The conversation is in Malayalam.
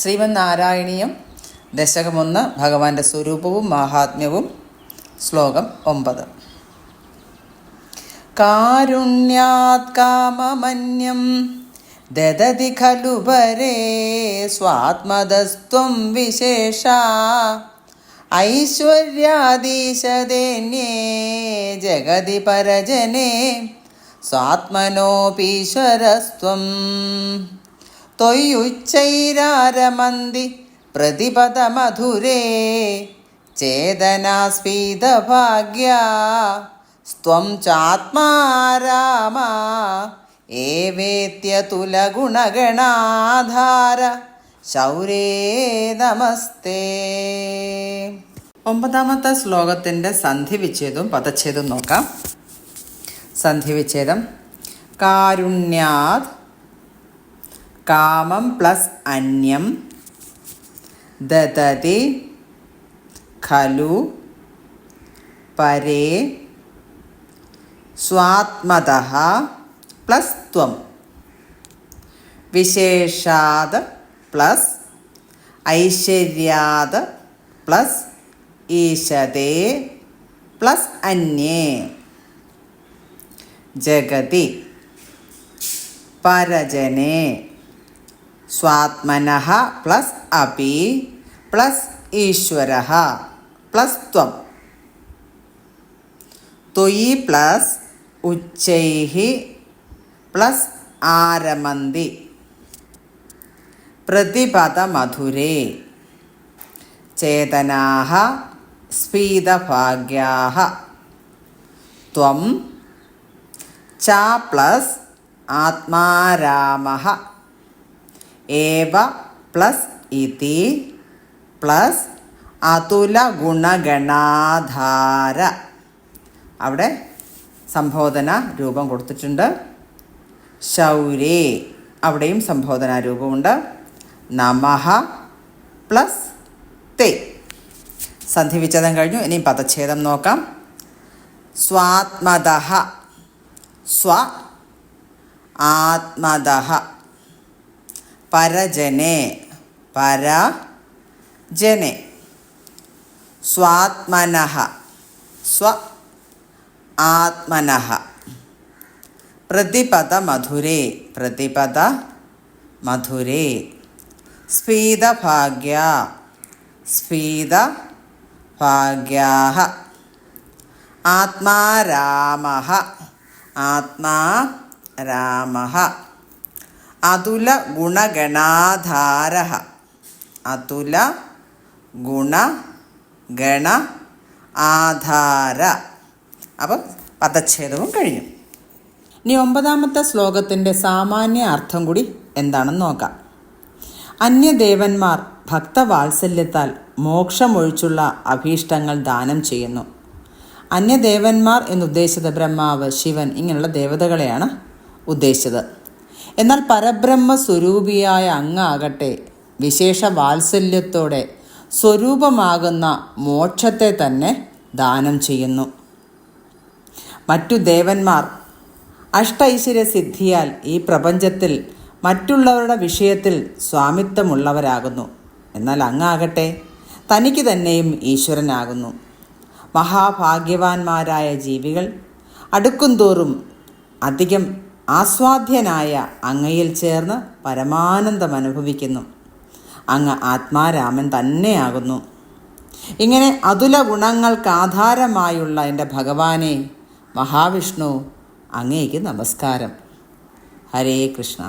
ശ്രീമന്നാരായണീയം ദശകം 1 ഭഗവാന്റെ സ്വരൂപവും മാഹാത്മ്യവും. ശ്ലോകം 9. കാരുണ്യാത് കാമമന്യം ദദതി ഖലു പരേ സ്വാത്മതസ്ത്വം വിശേഷ ഐശ്വര്യാദീശദേന്യേ ജഗതി പരജനേ സ്വാത്മനോപീശ്വരസ്ത്വം ത്വയ്യുച്ചൈരാരമന്തി പ്രതിപദമധുരേ ചേതനാസ്ഫീതഭാഗ്യാ സ്ത്വം ചാത്മാ രാമ ഏവേത്യതുലഗുണഗണാധാര ശൗരേ നമസ്തേ. 9ാമത്തെ ശ്ലോകത്തിൻ്റെ സന്ധിവിച്ഛേദവും പദച്ഛേദവും നോക്കാം. സന്ധിവിച്ഛേദം: കാരുണ്യാത് കാമം പ്ലസ് അന്യം ദദതി ഖലു പരേ സ്വാത്മതഃ പ്ലസ് ത്വം വിശേഷാത് പ്ലസ് ഐശ്വര്യാത് പ്ലസ് ഈശതേ പ്ലസ് അന്യേ ജഗതി പരജനേ സ്വാത്മനഃ പ്ലസ് അപി പ്ലസ് ഈശ്വരഃ പ്ലസ് ത്വം ത്വയി പ്ലസ് ഉച്ചൈഃ പ്ലസ് ആരമന്തി പ്രതിപദമധുരേ ചേതനാഃ സ്ഫീതഭാഗ്യാഃ ത്വം ച പ്ലസ് ആത്മാ രാമഃ ഏവ പ്ലസ് ഇതി പ്ലസ് അതുല ഗുണഗണാധാര. അവിടെ സംബോധന രൂപം കൊടുത്തിട്ടുണ്ട്. ശൗരേ അവിടെയും സംബോധന രൂപമുണ്ട്. നമഃ പ്ലസ് തേ. സന്ധിവിച്ഛേദം കഴിഞ്ഞു. ഇനി പദച്ഛേദം നോക്കാം. സ്വാത്മതഃ സ്വ ആത്മതഃ പരജനേ പരജനേ സ്വാത്മനഃ സ്വ ആത്മനഃ പ്രതിപദമധുരേ പ്രതിപദമധുരേ സ്ഫീതഭാഗ്യാ സ്ഫീതഭാഗ്യാഃ ആത്മാ രാമഃ ആത്മാ രാമഃ അതുല ഗുണഗണാധാരഃ അതുല ഗുണഗണ ആധാര. അപ്പം പദച്ഛേദവും കഴിഞ്ഞു. ഇനി 9ാമത്തെ ശ്ലോകത്തിൻ്റെ സാമാന്യ അർത്ഥം കൂടി എന്താണെന്ന് നോക്കാം. അന്യദേവന്മാർ ഭക്തവാത്സല്യത്താൽ മോക്ഷമൊഴിച്ചുള്ള അഭീഷ്ടങ്ങൾ ദാനം ചെയ്യുന്നു. അന്യദേവന്മാർ എന്നുദ്ദേശിച്ചത് ബ്രഹ്മാവ്, ശിവൻ ഇങ്ങനെയുള്ള ദേവതകളെയാണ് ഉദ്ദേശിച്ചത്. എന്നാൽ പരബ്രഹ്മ സ്വരൂപിയായ അങ്ങാകട്ടെ വിശേഷ വാത്സല്യത്തോടെ സ്വരൂപമാകുന്ന മോക്ഷത്തെ തന്നെ ദാനം ചെയ്യുന്നു. മറ്റു ദേവന്മാർ അഷ്ടൈശ്വര്യ സിദ്ധിയാൽ ഈ പ്രപഞ്ചത്തിൽ മറ്റുള്ളവരുടെ വിഷയത്തിൽ സ്വാമിത്വമുള്ളവരാകുന്നു. എന്നാൽ അങ്ങാകട്ടെ തനിക്ക് തന്നെയും ഈശ്വരനാകുന്നു. മഹാഭാഗ്യവാന്മാരായ ജീവികൾ അടുക്കുംതോറും അധികം ആസ്വാദ്യനായ അങ്ങയിൽ ചേർന്ന് പരമാനന്ദം അനുഭവിക്കുന്നു. അങ്ങ് ആത്മാരാമൻ തന്നെയാകുന്നു. ഇങ്ങനെ അതുല ഗുണങ്ങൾക്ക് ആധാരമായുള്ള എൻ്റെ ഭഗവാനെ മഹാവിഷ്ണു, അങ്ങേക്ക് നമസ്കാരം. ഹരേ കൃഷ്ണ.